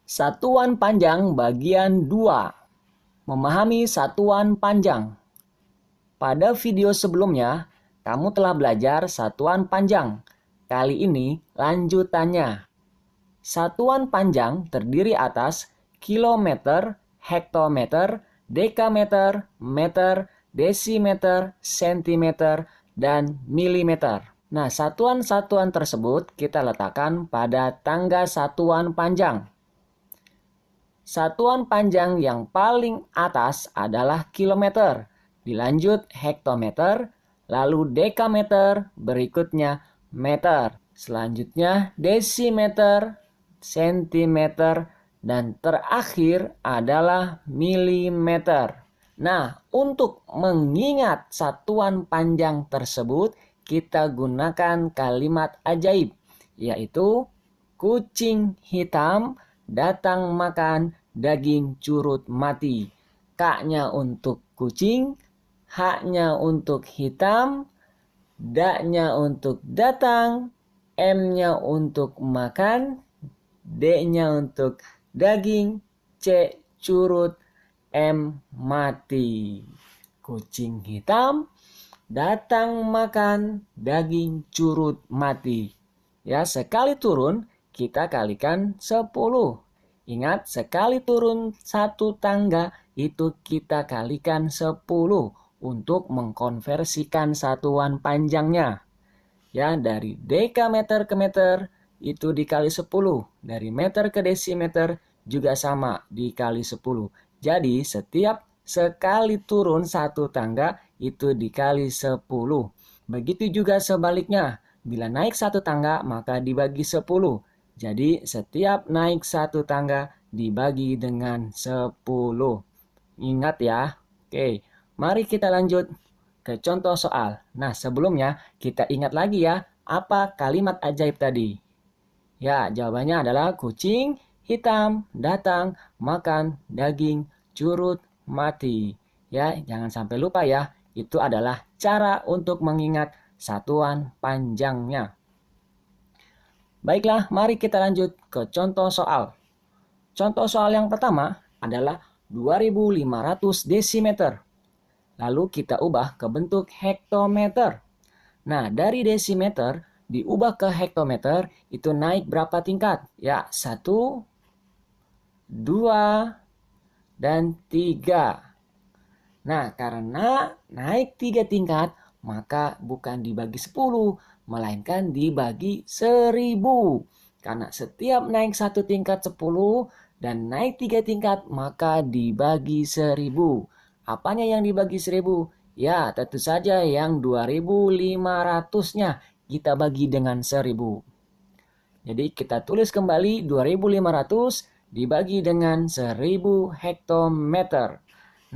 Satuan panjang bagian 2. Memahami satuan panjang. Pada video sebelumnya, kamu telah belajar satuan panjang. Kali ini lanjutannya. Satuan panjang terdiri atas kilometer, hektometer, dekameter, meter, desimeter, sentimeter, dan milimeter. Nah, satuan-satuan tersebut kita letakkan pada tangga satuan panjang. Satuan panjang yang paling atas adalah kilometer, dilanjut hektometer, lalu dekameter, berikutnya meter, selanjutnya desimeter, sentimeter, dan terakhir adalah milimeter. Nah, untuk mengingat satuan panjang tersebut, kita gunakan kalimat ajaib, yaitu kucing hitam datang makan daging curut mati. K-nya untuk kucing, H-nya untuk hitam, D-nya untuk datang, M-nya untuk makan, D-nya untuk daging, C curut, M mati. Kucing hitam datang makan daging curut mati. Ya, sekali turun kita kalikan 10. Ingat, sekali turun satu tangga itu kita kalikan 10 untuk mengkonversikan satuan panjangnya. Ya, dari dekameter ke meter itu dikali 10. Dari meter ke desimeter juga sama, dikali 10. Jadi, setiap sekali turun satu tangga itu dikali 10. Begitu juga sebaliknya. Bila naik satu tangga maka dibagi 10. Jadi setiap naik satu tangga dibagi dengan 10. Ingat ya. Oke, mari kita lanjut ke contoh soal. Nah, sebelumnya kita ingat lagi ya, apa kalimat ajaib tadi? Ya, jawabannya adalah kucing hitam datang makan daging curut mati. Ya, jangan sampai lupa ya. Itu adalah cara untuk mengingat satuan panjangnya. Baiklah, mari kita lanjut ke contoh soal. Contoh soal yang pertama adalah 2500 desimeter. Lalu kita ubah ke bentuk hektometer. Nah, dari desimeter diubah ke hektometer itu naik berapa tingkat? Ya, 1, 2, dan 3. Nah, karena naik 3 tingkat, maka bukan dibagi 10, melainkan dibagi 1000. Karena setiap naik 1 tingkat 10 dan naik 3 tingkat, maka dibagi 1000. Apanya yang dibagi 1000? Ya, tentu saja yang 2500-nya kita bagi dengan 1000. Jadi kita tulis kembali 2500 dibagi dengan 1000 hektometer.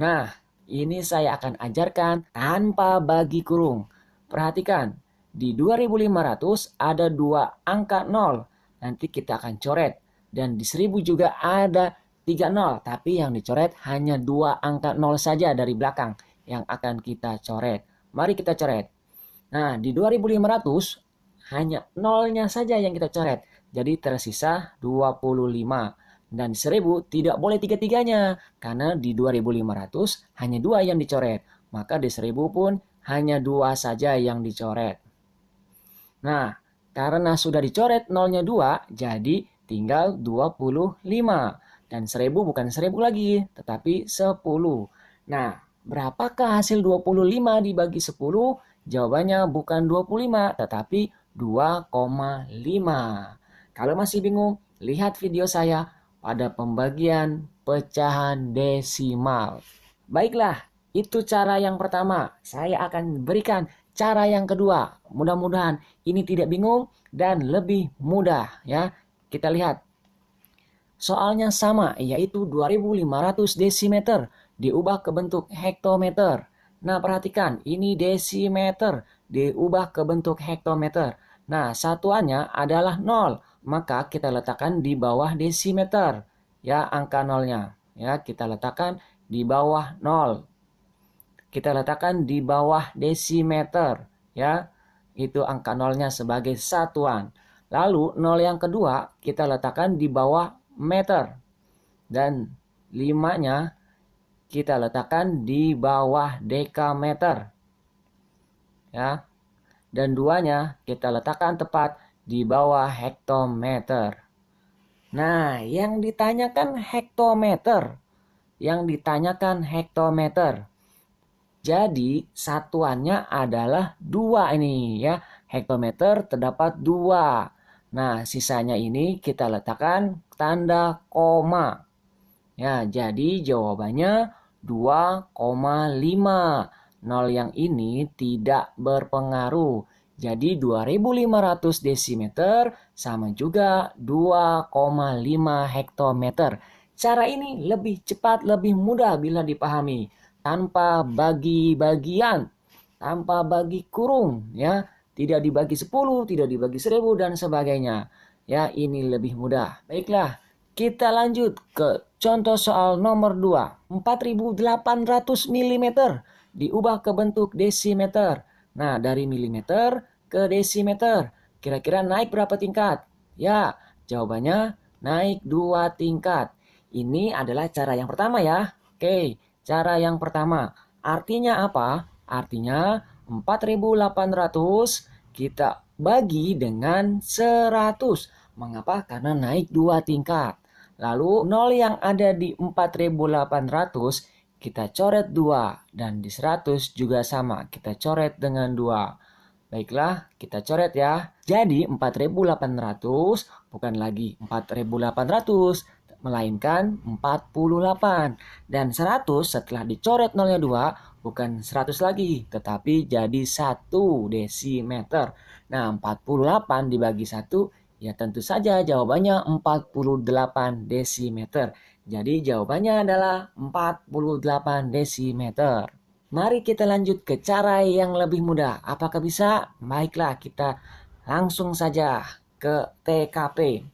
Nah, ini saya akan ajarkan tanpa bagi kurung. Perhatikan, di 2500 ada 2 angka 0. Nanti kita akan coret. Dan di 1000 juga ada 3 0. Tapi yang dicoret hanya 2 angka 0 saja dari belakang yang akan kita coret. Mari kita coret. Nah, di 2500 hanya nolnya saja yang kita coret. Jadi tersisa 25. Dan 1000 tidak boleh tiga-tiganya. Karena di 2500 hanya 2 yang dicoret. Maka di 1000 pun hanya 2 saja yang dicoret. Nah, karena sudah dicoret nolnya 2, jadi tinggal 25. Dan 1000 bukan 1000 lagi, tetapi 10. Nah, berapakah hasil 25 dibagi 10? Jawabannya bukan 25, tetapi 2,5. Kalau masih bingung, lihat video saya pada pembagian pecahan desimal. Baiklah, itu cara yang pertama. Saya akan berikan cara yang kedua. Mudah-mudahan ini tidak bingung dan lebih mudah ya. Kita lihat. Soalnya sama, yaitu 2500 desimeter diubah ke bentuk hektometer. Nah, perhatikan, ini desimeter diubah ke bentuk hektometer. Nah, satuannya adalah 0, maka kita letakkan di bawah desimeter. Ya, angka 0-nya. Ya, kita letakkan di bawah 0. Kita letakkan di bawah desimeter. Ya, itu angka 0-nya sebagai satuan. Lalu 0 yang kedua kita letakkan di bawah meter. Dan 5-nya kita letakkan di bawah dekameter. Ya. Dan 2-nya kita letakkan tepat di bawah hektometer. Nah, yang ditanyakan hektometer. Jadi satuannya adalah 2 ini ya. Hektometer terdapat 2. Nah, sisanya ini kita letakkan tanda koma. Ya, jadi jawabannya 2,5. 0 yang ini tidak berpengaruh. Jadi 2500 desimeter sama juga 2,5 hektometer. Cara ini lebih cepat, lebih mudah bila dipahami. Tanpa bagi bagian, tanpa bagi kurung, ya. Tidak dibagi 10, tidak dibagi 1000 dan sebagainya. Ya, ini lebih mudah. Baiklah, kita lanjut ke contoh soal nomor 2. 4800 mm diubah ke bentuk desimeter. Nah, dari milimeter ke desimeter. Kira-kira naik berapa tingkat? Ya, jawabannya naik 2 tingkat. Ini adalah cara yang pertama ya. Oke, cara yang pertama. Artinya apa? Artinya 4800 kita bagi dengan 100. Mengapa? Karena naik 2 tingkat. Lalu 0 yang ada di 4800 kita coret 2. Dan di 100 juga sama. Kita coret dengan 2. Baiklah, kita coret ya. Jadi 4800 bukan lagi 4800, melainkan 48. Dan 100 setelah dicoret 0-nya 2, bukan 100 lagi, tetapi jadi 1 desimeter. Nah, 48 dibagi 1, ya tentu saja jawabannya 48 desimeter. Jadi jawabannya adalah 48 desimeter. Mari kita lanjut ke cara yang lebih mudah. Apakah bisa? Baiklah, kita langsung saja ke TKP.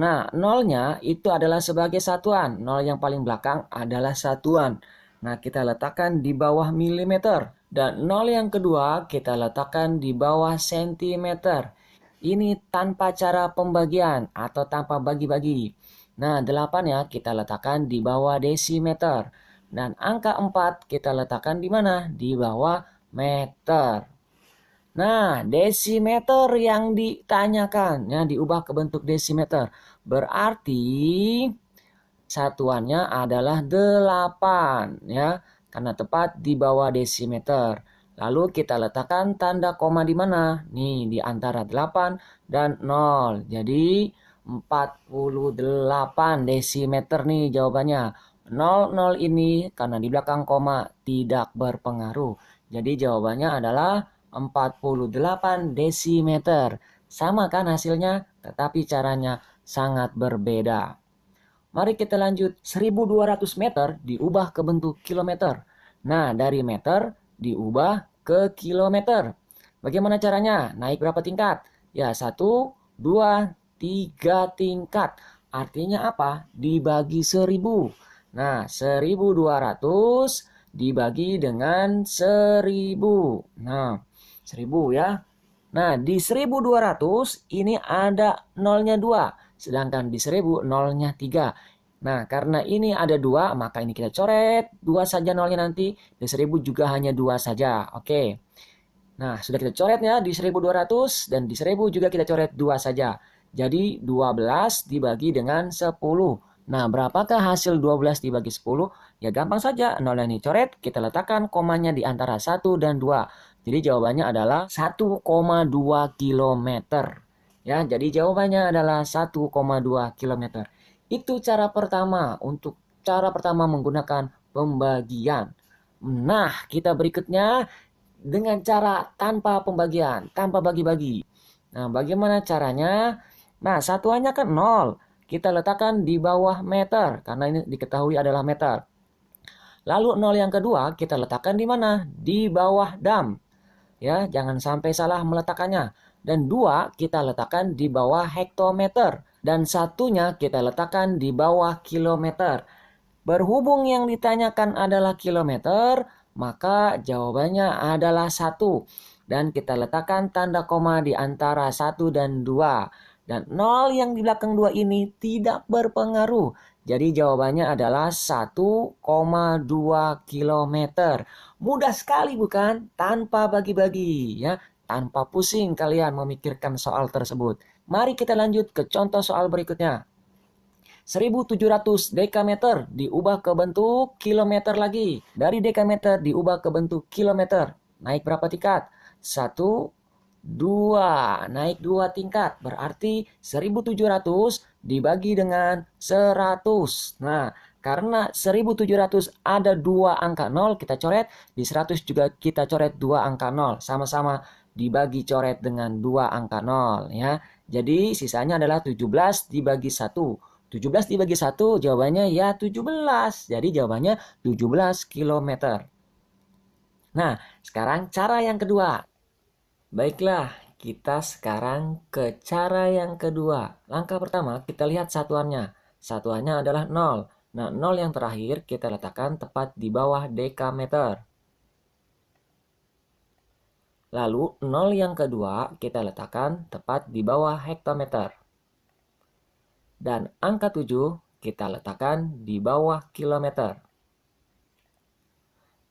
Nah, 0-nya itu adalah sebagai satuan. 0 yang paling belakang adalah satuan. Nah, kita letakkan di bawah milimeter. Dan 0 yang kedua kita letakkan di bawah sentimeter. Ini tanpa cara pembagian atau tanpa bagi-bagi. Nah, 8-nya kita letakkan di bawah desimeter. Dan angka 4 kita letakkan di mana? Di bawah meter. Nah, desimeter yang ditanyakan, ya, diubah ke bentuk desimeter. Berarti satuannya adalah 8, ya, karena tepat di bawah desimeter. Lalu kita letakkan tanda koma di mana? Nih, di antara 8 dan 0. Jadi 48 desimeter nih jawabannya. 0 ini karena di belakang koma tidak berpengaruh. Jadi jawabannya adalah 48 desimeter. Sama kan hasilnya, tetapi caranya sangat berbeda. Mari kita lanjut. 1200 meter diubah ke bentuk kilometer. Nah, dari meter diubah ke kilometer. Bagaimana caranya? Naik berapa tingkat? Ya, 1, 2, 3 tingkat. Artinya apa? Dibagi 1000. Nah, 1200 dibagi dengan 1000. Nah, 1000 ya. Nah, di 1200 ini ada nolnya 2. Sedangkan di 1000 nolnya 3. Nah, karena ini ada 2, maka ini kita coret. 2 saja nolnya nanti. Di 1000 juga hanya 2 saja. Oke. Nah, sudah kita coret ya di 1200. Dan di 1000 juga kita coret 2 saja. Jadi 12 dibagi dengan 10. Nah, berapakah hasil 12 dibagi 10? Ya gampang saja, nolnya ini coret, kita letakkan komanya di antara 1 dan 2. Jadi jawabannya adalah 1,2 km. Ya, jadi jawabannya adalah 1,2 km. Itu cara pertama, untuk cara pertama menggunakan pembagian. Nah, kita berikutnya dengan cara tanpa pembagian, tanpa bagi-bagi. Nah, bagaimana caranya? Nah, satuannya kan 0. Kita letakkan di bawah meter, karena ini diketahui adalah meter. Lalu 0 yang kedua kita letakkan di mana? Di bawah dam. Ya, jangan sampai salah meletakkannya. Dan 2 kita letakkan di bawah hektometer. Dan satunya kita letakkan di bawah kilometer. Berhubung yang ditanyakan adalah kilometer, maka jawabannya adalah 1. Dan kita letakkan tanda koma di antara 1 dan 2. Dan 0 yang di belakang 2 ini tidak berpengaruh. Jadi jawabannya adalah 1,2 kilometer. Mudah sekali bukan? Tanpa bagi-bagi ya. Tanpa pusing kalian memikirkan soal tersebut. Mari kita lanjut ke contoh soal berikutnya. 1700 dekameter diubah ke bentuk kilometer lagi. Dari dekameter diubah ke bentuk kilometer. Naik berapa tingkat? 1, 2. Naik 2 tingkat. Berarti 1700 dibagi dengan 100. Nah, karena 1700 ada 2 angka 0, kita coret. Di 100 juga kita coret 2 angka 0. Sama-sama dibagi coret dengan 2 angka 0 ya. Jadi sisanya adalah 17 dibagi 1. 17 dibagi 1 jawabannya ya 17. Jadi jawabannya 17 kilometer. Nah, sekarang cara yang kedua. Baiklah, kita sekarang ke cara yang kedua. Langkah pertama kita lihat satuannya. Satuannya adalah 0. Nah, 0 yang terakhir kita letakkan tepat di bawah dekameter. Lalu 0 yang kedua kita letakkan tepat di bawah hektometer. Dan angka 7 kita letakkan di bawah kilometer.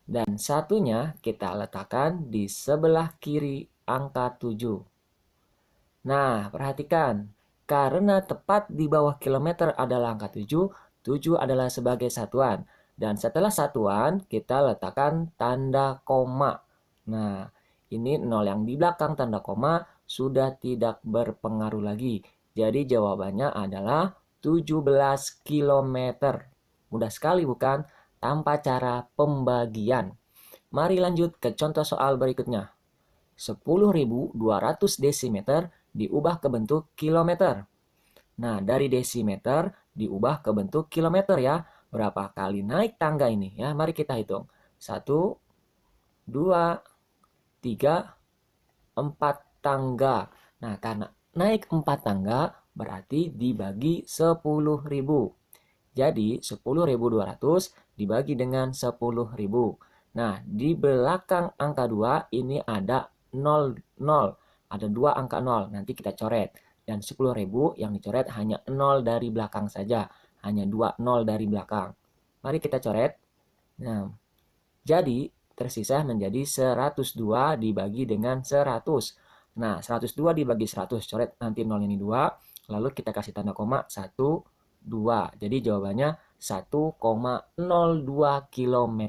Dan satunya kita letakkan di sebelah kiri angka 7. Nah, perhatikan. Karena tepat di bawah kilometer adalah angka 7, 7 adalah sebagai satuan. Dan setelah satuan, kita letakkan tanda koma. Nah, ini 0 yang di belakang tanda koma sudah tidak berpengaruh lagi. Jadi jawabannya adalah 17 kilometer. Mudah sekali bukan? Tanpa cara pembagian. Mari lanjut ke contoh soal berikutnya. 10.200 desimeter diubah ke bentuk kilometer. Nah, dari desimeter diubah ke bentuk kilometer ya. Berapa kali naik tangga ini ya? Mari kita hitung. 1, 2, 3, 4 tangga. Nah, karena naik 4 tangga berarti dibagi 10.000. Jadi 10.200 dibagi dengan 10.000. Nah, di belakang angka 2 ini ada 0, 0. Ada 2 angka 0, nanti kita coret. Dan 10.000 yang dicoret hanya 0 dari belakang saja. Hanya 2 0 dari belakang. Mari kita coret. Nah, jadi tersisa menjadi 102 dibagi dengan 100. Nah, 102 dibagi 100, coret nanti 0 ini 2. Lalu kita kasih tanda koma 1, 2. Jadi jawabannya 1,02 km.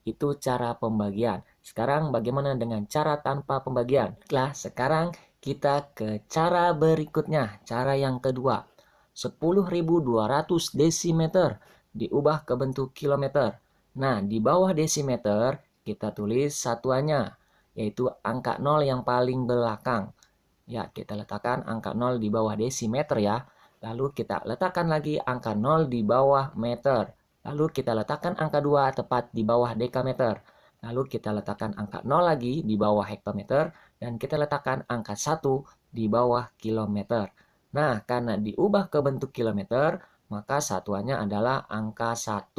Itu cara pembagian. Sekarang bagaimana dengan cara tanpa pembagian? Sekarang kita ke cara berikutnya. Cara yang kedua. 10.200 desimeter diubah ke bentuk kilometer. Nah, di bawah desimeter kita tulis satuannya, yaitu angka 0 yang paling belakang. Ya, kita letakkan angka 0 di bawah desimeter ya. Lalu kita letakkan lagi angka 0 di bawah meter. Lalu kita letakkan angka 2 tepat di bawah dekameter. Lalu kita letakkan angka 0 lagi di bawah hektometer. Dan kita letakkan angka 1 di bawah kilometer. Nah, karena diubah ke bentuk kilometer, maka satuannya adalah angka 1.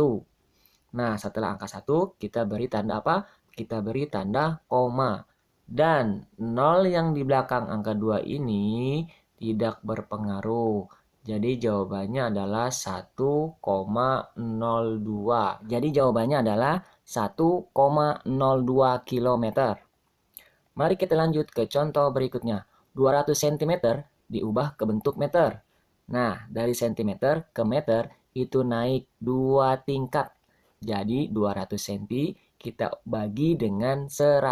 Nah, setelah angka 1, kita beri tanda apa? Kita beri tanda koma. Dan 0 yang di belakang angka 2 ini tidak berpengaruh. Jadi jawabannya adalah 1,02. Jadi jawabannya adalah 1,02 km. Mari kita lanjut ke contoh berikutnya. 200 cm diubah ke bentuk meter. Nah, dari cm ke meter itu naik 2 tingkat. Jadi 200 cm kita bagi dengan 100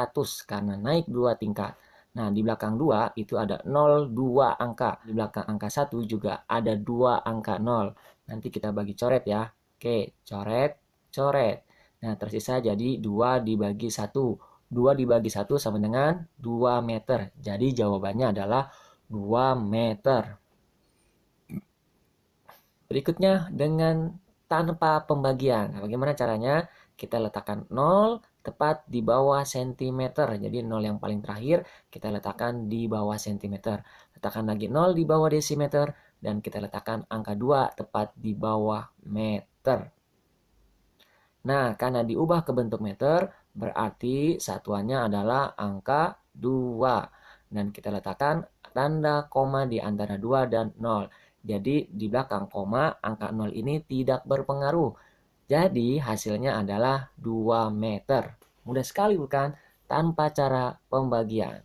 karena naik 2 tingkat. Nah, di belakang 2 itu ada 0, 2 angka. Di belakang angka 1 juga ada 2 angka 0. Nanti kita bagi coret ya. Oke, coret, coret. Nah, tersisa jadi 2 dibagi 1. 2 dibagi 1 sama dengan 2 meter. Jadi jawabannya adalah 2 meter. Berikutnya dengan tanpa pembagian. Nah, bagaimana caranya? Kita letakkan 0 tepat di bawah sentimeter. Jadi 0 yang paling terakhir kita letakkan di bawah sentimeter. Letakkan lagi 0 di bawah desimeter. Dan kita letakkan angka 2 tepat di bawah meter. Nah, karena diubah ke bentuk meter, berarti satuannya adalah angka 2. Dan kita letakkan tanda koma di antara 2 dan 0. Jadi di belakang koma angka 0 ini tidak berpengaruh. Jadi hasilnya adalah 2 meter. Mudah sekali bukan? Tanpa cara pembagian.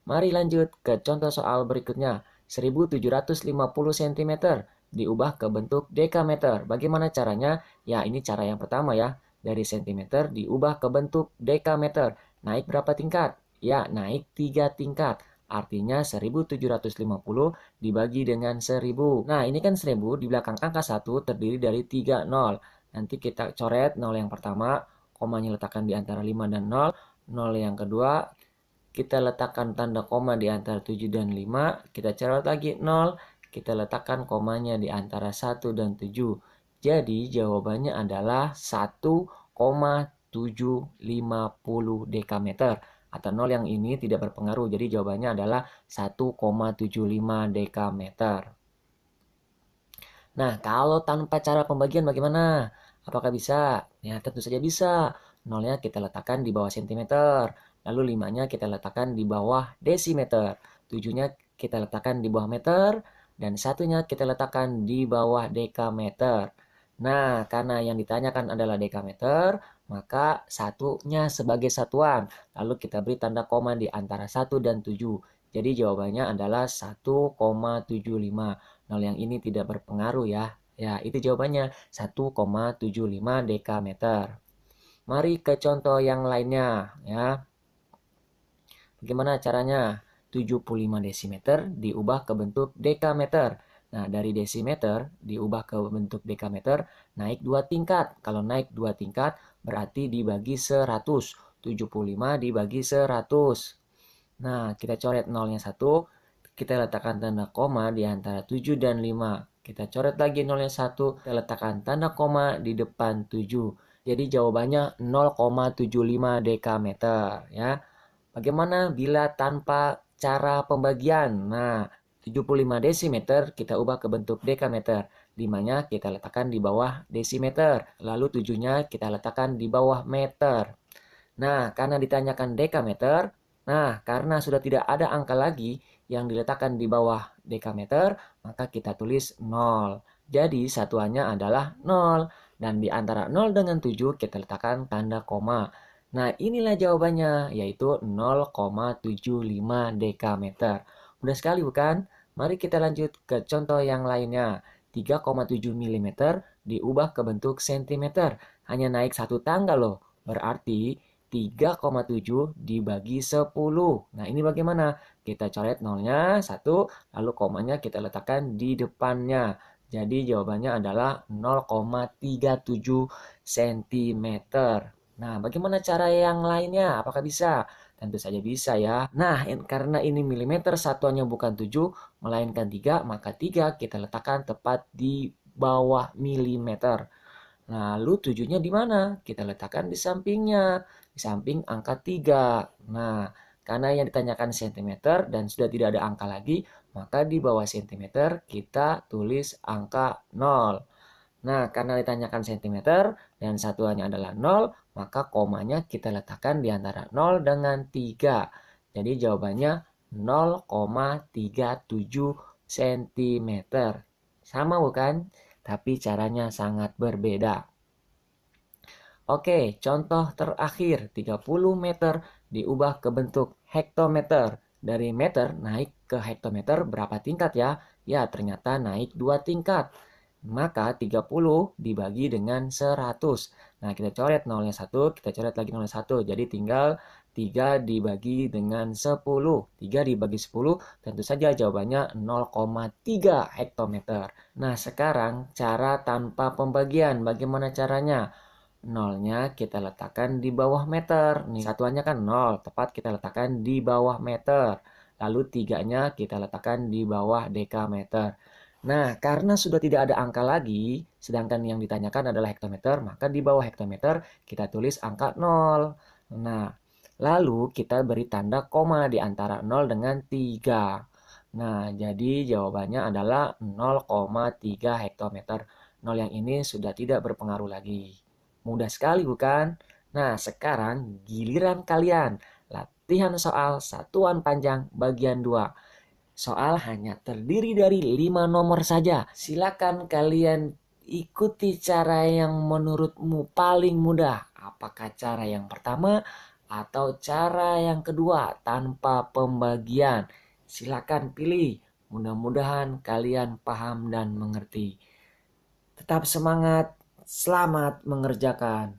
Mari lanjut ke contoh soal berikutnya. 1750 cm diubah ke bentuk dekameter. Bagaimana caranya? Ya, ini cara yang pertama ya. Dari cm diubah ke bentuk dekameter. Naik berapa tingkat? Ya, naik 3 tingkat. Artinya 1750 dibagi dengan 1000. Nah, ini kan 1000 di belakang angka 1 terdiri dari 3 nol. Nanti kita coret 0 yang pertama, komanya letakkan di antara 5 dan 0. 0 yang kedua, kita letakkan tanda koma di antara 7 dan 5, kita coret lagi 0, kita letakkan komanya di antara 1 dan 7. Jadi jawabannya adalah 1,750 dekameter. Atau 0 yang ini tidak berpengaruh, jadi jawabannya adalah 1,75 dekameter. Nah, kalau tanpa cara pembagian bagaimana? Apakah bisa? Ya, tentu saja bisa. Nolnya kita letakkan di bawah sentimeter. Lalu 5-nya kita letakkan di bawah desimeter. 7-nya kita letakkan di bawah meter. Dan 1-nya kita letakkan di bawah dekameter. Nah, karena yang ditanyakan adalah dekameter, maka 1-nya sebagai satuan. Lalu kita beri tanda koma di antara 1 dan 7. Jadi jawabannya adalah 1,75. 0 yang ini tidak berpengaruh ya. Ya, itu jawabannya 1,75 dekameter. Mari ke contoh yang lainnya ya. Bagaimana caranya? 75 desimeter diubah ke bentuk dekameter. Nah, dari desimeter diubah ke bentuk dekameter naik 2 tingkat. Kalau naik 2 tingkat berarti dibagi 100. 75 dibagi 100. Nah, kita coret nolnya 1. Kita letakkan tanda koma di antara 7 dan 5. Kita coret lagi nolnya 1. Kita letakkan tanda koma di depan 7. Jadi jawabannya 0,75 dekameter ya. Bagaimana bila tanpa cara pembagian? Nah, 75 desimeter kita ubah ke bentuk dekameter. 5-nya kita letakkan di bawah desimeter. Lalu 7-nya kita letakkan di bawah meter. Nah, karena ditanyakan dekameter, nah karena sudah tidak ada angka lagi yang diletakkan di bawah dekameter, maka kita tulis 0. Jadi satuannya adalah 0. Dan di antara 0 dengan 7 kita letakkan tanda koma. Nah, inilah jawabannya, yaitu 0,75 dekameter. Mudah sekali bukan? Mari kita lanjut ke contoh yang lainnya. 3,7 mm diubah ke bentuk sentimeter. Hanya naik satu tangga loh. Berarti 3,7 dibagi 10. Nah, ini bagaimana? Kita coret nolnya 1, lalu komanya kita letakkan di depannya. Jadi jawabannya adalah 0,37 cm. Nah, bagaimana cara yang lainnya? Apakah bisa? Tentu saja bisa ya. Nah, karena ini milimeter satuannya bukan 7, melainkan 3, maka 3 kita letakkan tepat di bawah milimeter. Lalu 7-nya di mana? Kita letakkan di sampingnya, di samping angka 3. Nah, karena yang ditanyakan sentimeter dan sudah tidak ada angka lagi, maka di bawah sentimeter kita tulis angka 0. Nah, karena ditanyakan sentimeter dan satuannya adalah 0, maka komanya kita letakkan di antara 0 dengan 3. Jadi jawabannya 0,37 cm. Sama bukan? Tapi caranya sangat berbeda. Oke, contoh terakhir 30 meter diubah ke bentuk hektometer. Dari meter naik ke hektometer berapa tingkat ya? Ya, ternyata naik 2 tingkat. Maka 30 dibagi dengan 100. Nah, kita coret nolnya 1, kita coret lagi nolnya 1. Jadi tinggal 3 dibagi dengan 10. 3 dibagi 10 tentu saja jawabannya 0,3 hektometer. Nah, sekarang cara tanpa pembagian. Bagaimana caranya? Nolnya kita letakkan di bawah meter. Nih, satuannya kan 0, tepat kita letakkan di bawah meter. Lalu 3-nya kita letakkan di bawah dekameter. Nah, karena sudah tidak ada angka lagi, sedangkan yang ditanyakan adalah hektometer, maka di bawah hektometer kita tulis angka 0. Nah, lalu kita beri tanda koma di antara 0 dengan 3. Nah, jadi jawabannya adalah 0,3 hektometer. 0 yang ini sudah tidak berpengaruh lagi. Mudah sekali bukan? Nah, sekarang giliran kalian. Latihan soal satuan panjang bagian 2. Soal hanya terdiri dari 5 nomor saja. Silakan kalian ikuti cara yang menurutmu paling mudah. Apakah cara yang pertama atau cara yang kedua tanpa pembagian? Silakan pilih. Mudah-mudahan kalian paham dan mengerti. Tetap semangat, selamat mengerjakan.